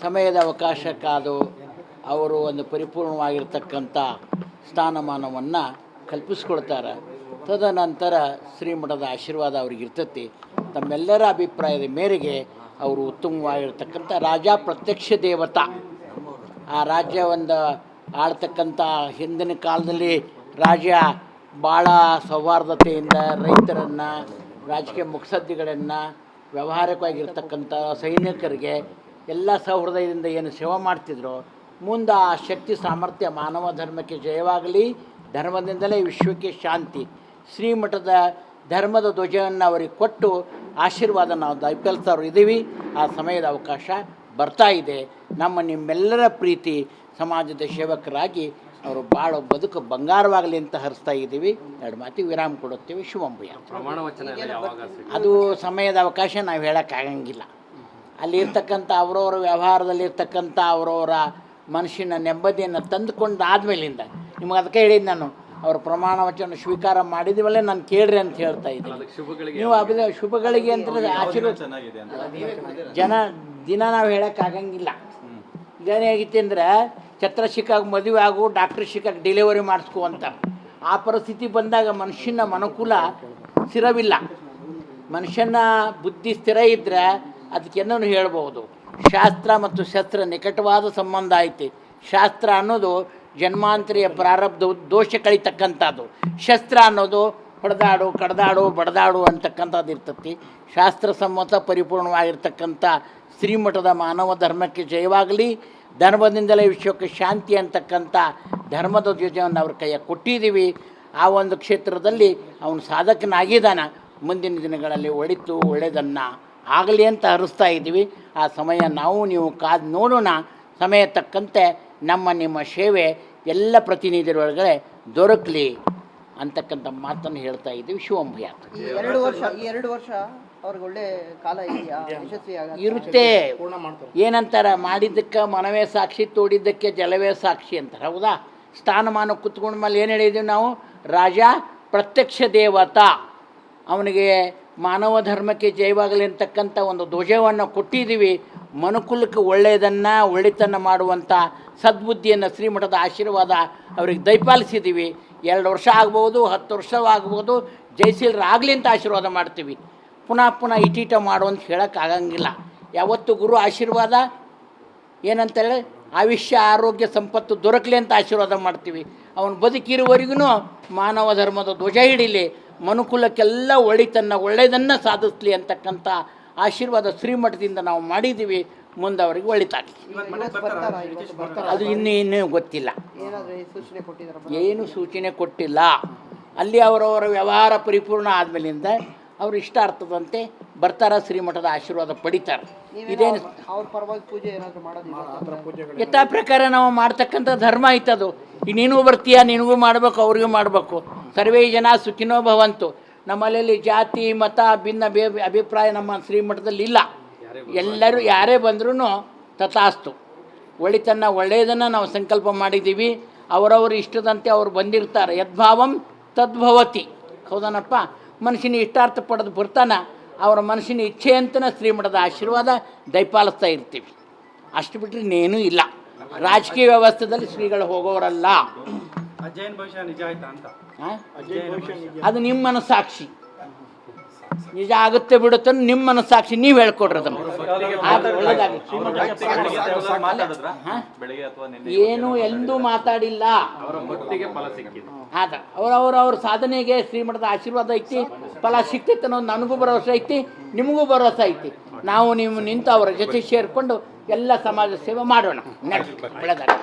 ಸಮಯದ ಅವಕಾಶಕ್ಕಾದು ಅವರು ಒಂದು ಪರಿಪೂರ್ಣವಾಗಿರ್ತಕ್ಕಂಥ ಸ್ಥಾನಮಾನವನ್ನು ಕಲ್ಪಿಸ್ಕೊಳ್ತಾರೆ. ತದನಂತರ ಶ್ರೀಮಠದ ಆಶೀರ್ವಾದ ಅವ್ರಿಗೆ ಇರ್ತೈತಿ. ತಮ್ಮೆಲ್ಲರ ಅಭಿಪ್ರಾಯದ ಮೇರೆಗೆ ಅವರು ಉತ್ತಮವಾಗಿರ್ತಕ್ಕಂಥ ರಾಜ ಪ್ರತ್ಯಕ್ಷ ದೇವತಾ. ಆ ರಾಜ್ಯ ಒಂದು ಆಳ್ತಕ್ಕಂಥ ಹಿಂದಿನ ಕಾಲದಲ್ಲಿ ರಾಜ ಭಾಳ ಸೌಹಾರ್ದತೆಯಿಂದ ರೈತರನ್ನು, ರಾಜಕೀಯ ಮುತ್ಸದ್ದಿಗಳನ್ನು, ವ್ಯಾವಹಾರಿಕವಾಗಿರ್ತಕ್ಕಂಥ ಸೈನಿಕರಿಗೆ ಎಲ್ಲ ಸೌಹೃದಯದಿಂದ ಏನು ಸೇವೆ ಮಾಡ್ತಿದ್ರು, ಮುಂದೆ ಆ ಶಕ್ತಿ ಸಾಮರ್ಥ್ಯ ಮಾನವ ಧರ್ಮಕ್ಕೆ ಜಯವಾಗಲಿ, ಧರ್ಮದಿಂದಲೇ ವಿಶ್ವಕ್ಕೆ ಶಾಂತಿ, ಶ್ರೀಮಠದ ಧರ್ಮದ ಧ್ವಜವನ್ನು ಅವರಿಗೆ ಕೊಟ್ಟು ಆಶೀರ್ವಾದ ನಾವು ದಯಪಾಲಿಸೋರು ಇದ್ದೀವಿ. ಆ ಸಮಯದ ಅವಕಾಶ ಬರ್ತಾ ಇದೆ. ನಿಮ್ಮೆಲ್ಲರ ಪ್ರೀತಿ ಸಮಾಜದ ಸೇವಕರಾಗಿ ಅವರು ಭಾಳ ಬದುಕು ಬಂಗಾರವಾಗಲಿ ಅಂತ ಹರಿಸ್ತಾ ಇದ್ದೀವಿ. ಎರಡು ಮಾತಿಗೆ ವಿರಾಮ ಕೊಡುತ್ತೇವೆ. ಶುಭಂಭೂಯ. ಅದು ಸಮಯದ ಅವಕಾಶ ನಾವು ಹೇಳೋಕ್ಕಾಗಂಗಿಲ್ಲ. ಅಲ್ಲಿರ್ತಕ್ಕಂಥ ಅವರವರ ವ್ಯವಹಾರದಲ್ಲಿರ್ತಕ್ಕಂಥ ಅವರವರ ಮನಸ್ಸಿನ ನೆಮ್ಮದಿಯನ್ನು ತಂದುಕೊಂಡಾದ್ಮೇಲಿಂದ ನಿಮಗೆ ಅದಕ್ಕೆ ಹೇಳಿದ್ದು ನಾನು, ಅವ್ರ ಪ್ರಮಾಣ ವಚನ ಸ್ವೀಕಾರ ಮಾಡಿದವಲ್ಲೇ ನಾನು ಕೇಳ್ರಿ ಅಂತ ಹೇಳ್ತಾ ಇದ್ದೀನಿ. ನೀವು ಶುಭಗಳಿಗೆ ಅಂತ ಆಶೀರ್ವಾದ ದಿನ ನಾವು ಹೇಳೋಕ್ಕಾಗಂಗಿಲ್ಲ. ಇದೇನಾಗಿತ್ತು ಅಂದ್ರೆ ಛತ್ರ ಸಿಕ್ಕಾಗ ಮದುವೆ ಆಗು, ಡಾಕ್ಟ್ರ್ ಸಿಕ್ಕಾಗ ಡೆಲಿವರಿ ಮಾಡಿಸ್ಕೊ ಅಂತ. ಆ ಪರಿಸ್ಥಿತಿ ಬಂದಾಗ ಮನುಷ್ಯನ ಮನುಕೂಲ ಸ್ಥಿರವಿಲ್ಲ. ಮನುಷ್ಯನ ಬುದ್ಧಿ ಸ್ಥಿರ ಇದ್ದರೆ ಅದಕ್ಕೆನ್ನೂ ಹೇಳ್ಬೋದು. ಶಾಸ್ತ್ರ ಮತ್ತು ಶಸ್ತ್ರ ನಿಕಟವಾದ ಸಂಬಂಧ ಐತಿ. ಶಾಸ್ತ್ರ ಅನ್ನೋದು ಜನ್ಮಾಂತರಿಯ ಪ್ರಾರಬ್ಧ ದೋಷ ಕಳಿತಕ್ಕಂಥದ್ದು. ಶಸ್ತ್ರ ಅನ್ನೋದು ಹೊಡೆದಾಡು, ಕಡ್ದಾಡು, ಬಡ್ದಾಡು ಅಂತಕ್ಕಂಥದ್ದು ಇರ್ತತಿ. ಶಾಸ್ತ್ರ ಸಮ್ಮತ ಪರಿಪೂರ್ಣವಾಗಿರ್ತಕ್ಕಂಥ ಶ್ರೀಮಠದ ಮಾನವ ಧರ್ಮಕ್ಕೆ ಜಯವಾಗಲಿ, ಧರ್ಮದಿಂದಲೇ ವಿಶ್ವಕ್ಕೆ ಶಾಂತಿ ಅಂತಕ್ಕಂಥ ಧರ್ಮದ ಧ್ವಜವನ್ನು ಅವ್ರ ಕೈಯ ಕೊಟ್ಟಿದ್ದೀವಿ. ಆ ಒಂದು ಕ್ಷೇತ್ರದಲ್ಲಿ ಅವನು ಸಾಧಕನಾಗಿದ್ದಾನೆ. ಮುಂದಿನ ದಿನಗಳಲ್ಲಿ ಒಳ್ಳೆಯದನ್ನು ಆಗಲಿ ಅಂತ ಹರಿಸ್ತಾ ಇದ್ದೀವಿ. ಆ ಸಮಯ ನಾವು ನೀವು ಕಾದು ನೋಡೋಣ. ಸಮಯ ತಕ್ಕಂತೆ ನಿಮ್ಮ ಸೇವೆ ಎಲ್ಲ ಪ್ರತಿನಿಧಿಗಳೊಳಗಡೆ ದೊರಕಲಿ ಅಂತಕ್ಕಂಥ ಮಾತನ್ನು ಹೇಳ್ತಾ ಇದ್ದೀವಿ. ಶುಭಂಭೂಯ. ಈ 2 ವರ್ಷ ಅವ್ರಿಗೆ ಒಳ್ಳೆ ಕಾಲ ಇರುತ್ತೆ. ಏನಂತಾರೆ, ಮಾಡಿದ್ದಕ್ಕೆ ಮನವೇ ಸಾಕ್ಷಿ, ತೋಡಿದ್ದಕ್ಕೆ ಜಲವೇ ಸಾಕ್ಷಿ ಅಂತಾರೆ. ಹೌದಾ? ಸ್ಥಾನಮಾನ ಕುತ್ಕೊಂಡ ಮೇಲೆ ಏನು ಹೇಳಿದ್ದೀವಿ ನಾವು? ರಾಜ ಪ್ರತ್ಯಕ್ಷ ದೇವತಾ. ಅವನಿಗೆ ಮಾನವ ಧರ್ಮಕ್ಕೆ ಜಯವಾಗಲಿ ಅಂತಕ್ಕಂಥ ಒಂದು ಧ್ವಜವನ್ನು ಕೊಟ್ಟಿದ್ದೀವಿ. ಮನುಕುಲಕ್ಕೆ ಒಳ್ಳೆತನ ಮಾಡುವಂಥ ಸದ್ಬುದ್ಧಿಯನ್ನು ಶ್ರೀಮಠದ ಆಶೀರ್ವಾದ ಅವ್ರಿಗೆ ದಯಪಾಲಿಸಿದ್ದೀವಿ. 2 ವರ್ಷ ಆಗ್ಬೋದು, 10 ವರ್ಷ ಆಗ್ಬೋದು, ಜಯಶೀಲರಾಗಲಿ ಅಂತ ಆಶೀರ್ವಾದ ಮಾಡ್ತೀವಿ. ಪುನಃ ಇಟೀಟ ಮಾಡುವಂತ ಹೇಳೋಕ್ಕಾಗಂಗಿಲ್ಲ. ಯಾವತ್ತು ಗುರು ಆಶೀರ್ವಾದ ಏನಂತೇಳಿ ಆಯುಷ್ಯ, ಆರೋಗ್ಯ, ಸಂಪತ್ತು ದೊರಕಲಿ ಅಂತ ಆಶೀರ್ವಾದ ಮಾಡ್ತೀವಿ. ಅವನು ಬದುಕಿರುವವರೆಗೂ ಮಾನವ ಧರ್ಮದ ಧ್ವಜ ಹಿಡೀಲಿ, ಮನುಕುಲಕ್ಕೆಲ್ಲ ಒಳ್ಳೆಯದನ್ನು ಸಾಧಿಸಲಿ ಅಂತಕ್ಕಂಥ ಆಶೀರ್ವಾದ ಶ್ರೀಮಠದಿಂದ ನಾವು ಮಾಡಿದ್ದೀವಿ. ಮುಂದೆ ಅವರಿಗೆ ಒಳಿತಾಗಲಿ. ಅದು ಇನ್ನೂ ಗೊತ್ತಿಲ್ಲ, ಏನು ಸೂಚನೆ ಕೊಟ್ಟಿಲ್ಲ. ಅಲ್ಲಿ ಅವರವರ ವ್ಯವಹಾರ ಪರಿಪೂರ್ಣ ಆದಮೇಲಿಂದ ಅವರು ಇಷ್ಟಾರ್ಥದಂತೆ ಬರ್ತಾರೆ, ಶ್ರೀಮಠದ ಆಶೀರ್ವಾದ ಪಡಿತಾರೆ. ಇದೇನು ಯಥಾ ಪ್ರಕಾರ ನಾವು ಮಾಡ್ತಕ್ಕಂಥ ಧರ್ಮ ಐತದು. ನೀನು ಬರ್ತೀಯ, ನಿನಗೂ ಮಾಡಬೇಕು, ಅವ್ರಿಗೂ ಮಾಡಬೇಕು. ಸರ್ವೇ ಜನ ಸುಖಿನೋ ಭವಂತು. ನಮ್ಮಲ್ಲಿ ಜಾತಿ ಮತ ಭಿನ್ನ ಅಭಿಪ್ರಾಯ ನಮ್ಮ ಶ್ರೀಮಠದಲ್ಲಿ ಇಲ್ಲ. ಎಲ್ಲರೂ ಯಾರೇ ಬಂದ್ರೂ ತಥಾಸ್ತು. ಒಳ್ಳೆಯದನ್ನು ನಾವು ಸಂಕಲ್ಪ ಮಾಡಿದ್ದೀವಿ. ಅವರವರು ಇಷ್ಟದಂತೆ ಅವ್ರು ಬಂದಿರ್ತಾರೆ. ಯದ್ಭಾವಂ ತದ್ಭವತಿ. ಹೌದನಪ್ಪ? ಮನುಷ್ಯನ ಇಷ್ಟಾರ್ಥ ಪಡೆದು ಬರ್ತಾನೆ, ಅವರ ಮನುಷ್ಯನ ಇಚ್ಛೆ ಅಂತಲೇ ಶ್ರೀಮಠದ ಆಶೀರ್ವಾದ ದಯಪಾಲಿಸ್ತಾ ಇರ್ತೀವಿ. ಅಷ್ಟು ಬಿಟ್ಟರೆ ಇನ್ನೇನೂ ಇಲ್ಲ. ರಾಜಕೀಯ ವ್ಯವಸ್ಥೆಯಲ್ಲಿ ಶ್ರೀಗಳು ಹೋಗೋರಲ್ಲ. ಅದು ನಿಮ್ಮ ಮನಸ್ಸಾಕ್ಷಿ. ನಿಜ ಆಗುತ್ತೆ ಬಿಡುತ್ತೆ ನಿಮ್ಮ ಮನಸ್ಸಾಕ್ಷಿ. ನೀವು ಹೇಳ್ಕೊಡ್ರಿ ಅದನ್ನು. ಏನು ಎಂದೂ ಮಾತಾಡಿಲ್ಲ. ಆದ ಅವ್ರ ಸಾಧನೆಗೆ ಶ್ರೀಮಠದ ಆಶೀರ್ವಾದ ಐತಿ, ಫಲ ಸಿಗ್ತೈತೆ ಅನ್ನೋದು ನನಗೂ ಭರವಸೆ ಐತಿ, ನಿಮಗೂ ಭರವಸೆ ಐತಿ. ನಾವು ನೀವು ನಿಂತು ಅವರ ಜೊತೆ ಸೇರಿಕೊಂಡು ಎಲ್ಲ ಸಮಾಜ ಸೇವೆ ಮಾಡೋಣ. ಒಳ್ಳೆದಾಗಿ.